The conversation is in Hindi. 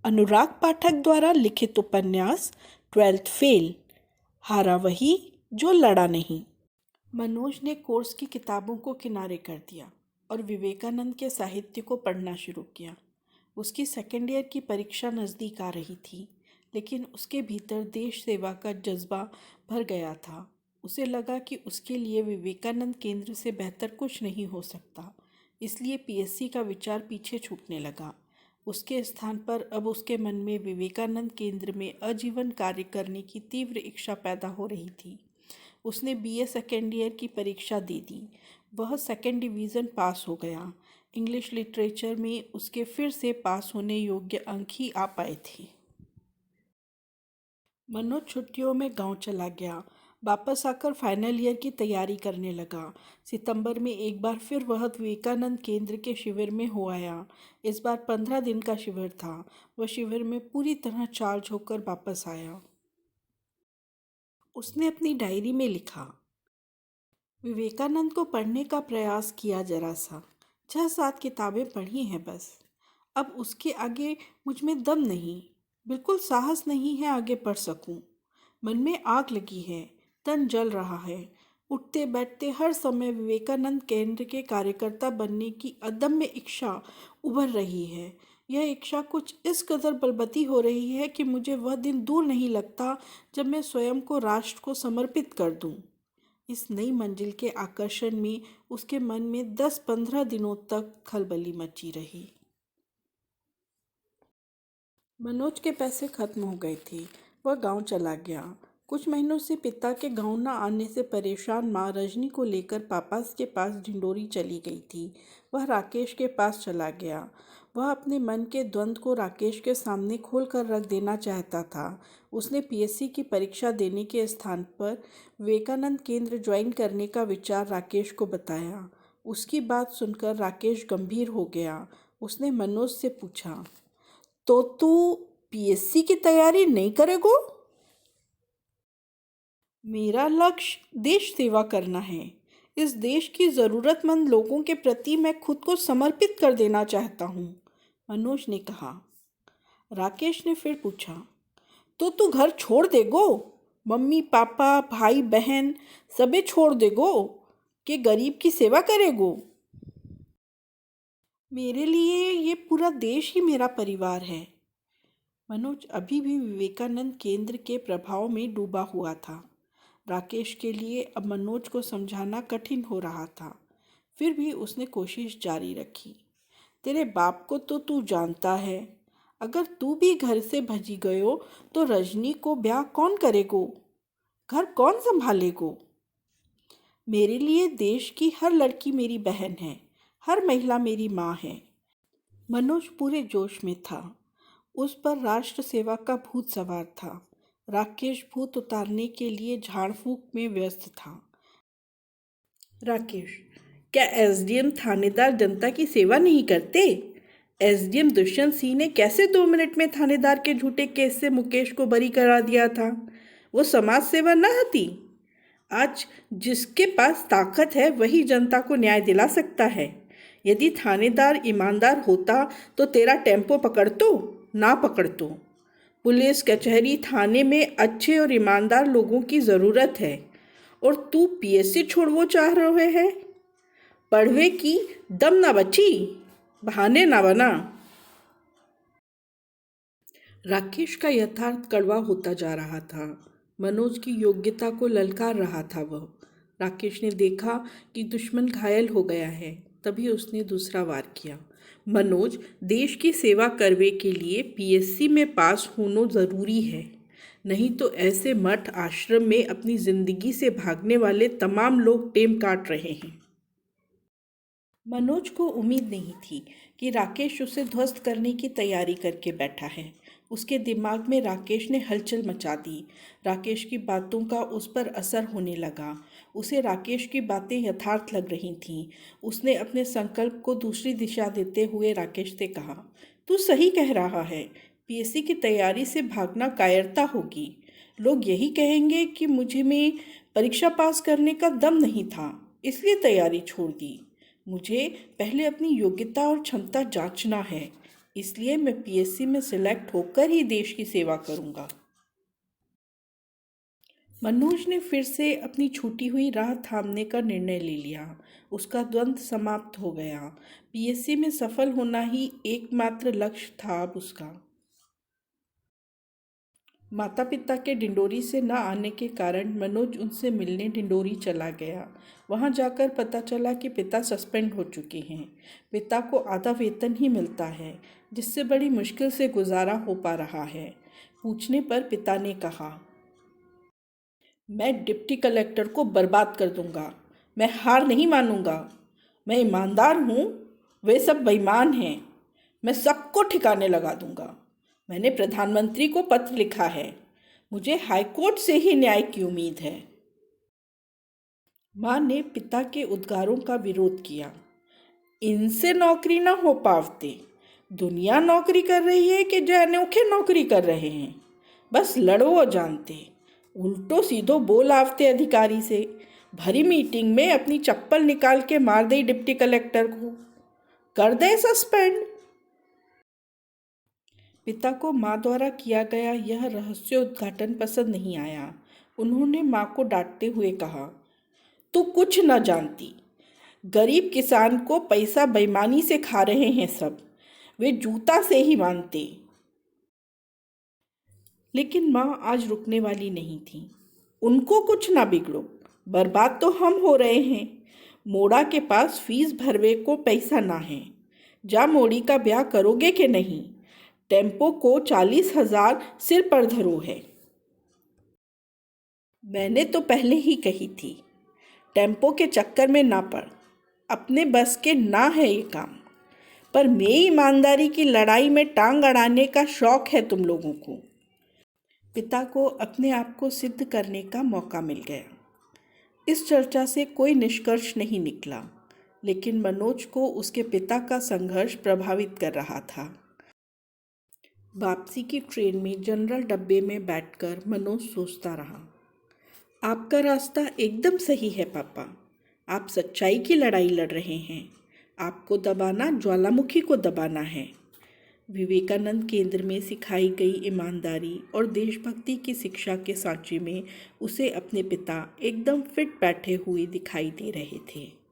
अनुराग पाठक द्वारा लिखित उपन्यास 12th फेल। हारा वही जो लड़ा नहीं। मनोज ने कोर्स की किताबों को किनारे कर दिया और विवेकानंद के साहित्य को पढ़ना शुरू किया। उसकी सेकेंड ईयर की परीक्षा नज़दीक आ रही थी, लेकिन उसके भीतर देश सेवा का जज्बा भर गया था। उसे लगा कि उसके लिए विवेकानंद केंद्र से बेहतर कुछ नहीं हो सकता, इसलिए पीएससी का विचार पीछे छूटने लगा। उसके स्थान पर अब उसके मन में विवेकानंद केंद्र में आजीवन कार्य करने की तीव्र इच्छा पैदा हो रही थी। उसने बीए सेकेंड ईयर की परीक्षा दे दी। वह सेकेंड डिवीज़न पास हो गया। इंग्लिश लिटरेचर में उसके फिर से पास होने योग्य अंक ही आ पाए थे। मनोज छुट्टियों में गांव चला गया। वापस आकर फाइनल ईयर की तैयारी करने लगा। सितंबर में एक बार फिर वह विवेकानंद केंद्र के शिविर में हो आया। इस बार 15 दिन का शिविर था। वह शिविर में पूरी तरह चार्ज होकर वापस आया। उसने अपनी डायरी में लिखा, विवेकानंद को पढ़ने का प्रयास किया जरा सा, 6-7 किताबें पढ़ी हैं बस। अब उसके आगे मुझ में दम नहीं, बिल्कुल साहस नहीं है आगे पढ़ सकूं। मन में आग लगी है, तन जल रहा है। उठते बैठते हर समय विवेकानंद केंद्र के कार्यकर्ता बनने की अदम्य इच्छा उभर रही है। यह इच्छा कुछ इस कदर बलवती हो रही है कि मुझे वह दिन दूर नहीं लगता जब मैं स्वयं को राष्ट्र को समर्पित कर दूं। इस नई मंजिल के आकर्षण में उसके मन में 10-15 दिनों तक खलबली मची रही। मनोज के पैसे खत्म हो गए थे। वह गांव चला गया। कुछ महीनों से पिता के गांव न आने से परेशान माँ रजनी को लेकर पापा के पास ढिंडोरी चली गई थी। वह राकेश के पास चला गया। वह अपने मन के द्वंद्व को राकेश के सामने खोल कर रख देना चाहता था। उसने पीएससी की परीक्षा देने के स्थान पर विवेकानंद केंद्र ज्वाइन करने का विचार राकेश को बताया। उसकी बात सुनकर राकेश गंभीर हो गया। उसने मनोज से पूछा, तो तू पीएससी की तैयारी नहीं करेगो? मेरा लक्ष्य देश सेवा करना है। इस देश की ज़रूरतमंद लोगों के प्रति मैं खुद को समर्पित कर देना चाहता हूँ, मनोज ने कहा। राकेश ने फिर पूछा, तो तू घर छोड़ देगो? मम्मी पापा भाई बहन सबे छोड़ देगो कि गरीब की सेवा करेगो? मेरे लिए ये पूरा देश ही मेरा परिवार है। मनोज अभी भी विवेकानंद केंद्र के प्रभाव में डूबा हुआ था। राकेश के लिए अब मनोज को समझाना कठिन हो रहा था। फिर भी उसने कोशिश जारी रखी। तेरे बाप को तो तू जानता है। अगर तू भी घर से भजी गयो तो रजनी को ब्याह कौन करेगो? घर कौन संभालेगो? मेरे लिए देश की हर लड़की मेरी बहन है, हर महिला मेरी माँ है। मनोज पूरे जोश में था। उस पर राष्ट्र सेवा का भूत सवार था। राकेश भूत उतारने के लिए झाड़ फूंक में व्यस्त था। राकेश, क्या एसडीएम थानेदार जनता की सेवा नहीं करते? एसडीएम दुष्यंत सिंह ने कैसे 2 मिनट में थानेदार के झूठे केस से मुकेश को बरी करा दिया था? वो समाज सेवा न हती? आज जिसके पास ताकत है वही जनता को न्याय दिला सकता है। यदि थानेदार ईमानदार होता तो तेरा टेम्पो पकड़तो, ना पकड़तो। पुलिस कचहरी थाने में अच्छे और ईमानदार लोगों की ज़रूरत है, और तू पीएससी छोड़वो चाह रहे है? पढ़वे की दम ना बची, बहाने ना बना। राकेश का यथार्थ कड़वा होता जा रहा था। मनोज की योग्यता को ललकार रहा था वह। राकेश ने देखा कि दुश्मन घायल हो गया है, तभी उसने दूसरा वार किया। मनोज, देश की सेवा करने के लिए पीएससी में पास होना ज़रूरी है, नहीं तो ऐसे मठ आश्रम में अपनी ज़िंदगी से भागने वाले तमाम लोग टेम काट रहे हैं। मनोज को उम्मीद नहीं थी कि राकेश उसे ध्वस्त करने की तैयारी करके बैठा है। उसके दिमाग में राकेश ने हलचल मचा दी। राकेश की बातों का उस पर असर होने लगा। उसे राकेश की बातें यथार्थ लग रही थीं। उसने अपने संकल्प को दूसरी दिशा देते हुए राकेश से कहा, तू सही कह रहा है। पीएससी की तैयारी से भागना कायरता होगी। लोग यही कहेंगे कि मुझे में परीक्षा पास करने का दम नहीं था, इसलिए तैयारी छोड़ दी। मुझे पहले अपनी योग्यता और क्षमता जांचना है। इसलिए मैं पीएससी में सिलेक्ट होकर ही देश की सेवा करूंगा। मनोज ने फिर से अपनी छूटी हुई राह थामने का निर्णय ले लिया। उसका द्वंद्व समाप्त हो गया। पीएससी में सफल होना ही एकमात्र लक्ष्य था अब उसका। माता पिता के डिंडोरी से न आने के कारण मनोज उनसे मिलने डिंडोरी चला गया। वहां जाकर पता चला कि पिता सस्पेंड हो चुके हैं। पिता को आधा वेतन ही मिलता है, जिससे बड़ी मुश्किल से गुजारा हो पा रहा है। पूछने पर पिता ने कहा, मैं डिप्टी कलेक्टर को बर्बाद कर दूंगा। मैं हार नहीं मानूंगा। मैं ईमानदार हूँ, वे सब बेईमान हैं। मैं सबको ठिकाने लगा दूंगा। मैंने प्रधानमंत्री को पत्र लिखा है। मुझे हाईकोर्ट से ही न्याय की उम्मीद है। माँ ने पिता के उद्गारों का विरोध किया। इनसे नौकरी ना हो पावते। दुनिया नौकरी कर रही है कि जो अनोखे नौकरी कर रहे हैं। बस लड़ो जानते। उल्टो सीधो बोल आवते अधिकारी से। भरी मीटिंग में अपनी चप्पल निकाल के मार दे डिप्टी कलेक्टर को। कर दे सस्पेंड। पिता को माँ द्वारा किया गया यह रहस्य उद्घाटन पसंद नहीं आया। उन्होंने माँ को डांटते हुए कहा, तू कुछ न जानती। गरीब किसान को पैसा बेईमानी से खा रहे हैं सब। वे जूता से ही मानते। लेकिन माँ आज रुकने वाली नहीं थी। उनको कुछ ना बिगड़ो, बर्बाद तो हम हो रहे हैं। मोड़ा के पास फीस भरवे को पैसा ना है। जा मोड़ी का ब्याह करोगे कि नहीं? टेम्पो को 40,000 सिर पर धरो है। मैंने तो पहले ही कही थी, टेम्पो के चक्कर में ना पड़। अपने बस के ना है ये काम। पर मेरी ईमानदारी की लड़ाई में टांग अड़ाने का शौक है तुम लोगों को। पिता को अपने आप को सिद्ध करने का मौका मिल गया। इस चर्चा से कोई निष्कर्ष नहीं निकला, लेकिन मनोज को उसके पिता का संघर्ष प्रभावित कर रहा था। वापसी की ट्रेन में जनरल डब्बे में बैठकर मनोज सोचता रहा, आपका रास्ता एकदम सही है पापा। आप सच्चाई की लड़ाई लड़ रहे हैं। आपको दबाना ज्वालामुखी को दबाना है। विवेकानंद केंद्र में सिखाई गई ईमानदारी और देशभक्ति की शिक्षा के सांचे में उसे अपने पिता एकदम फिट बैठे हुए दिखाई दे रहे थे।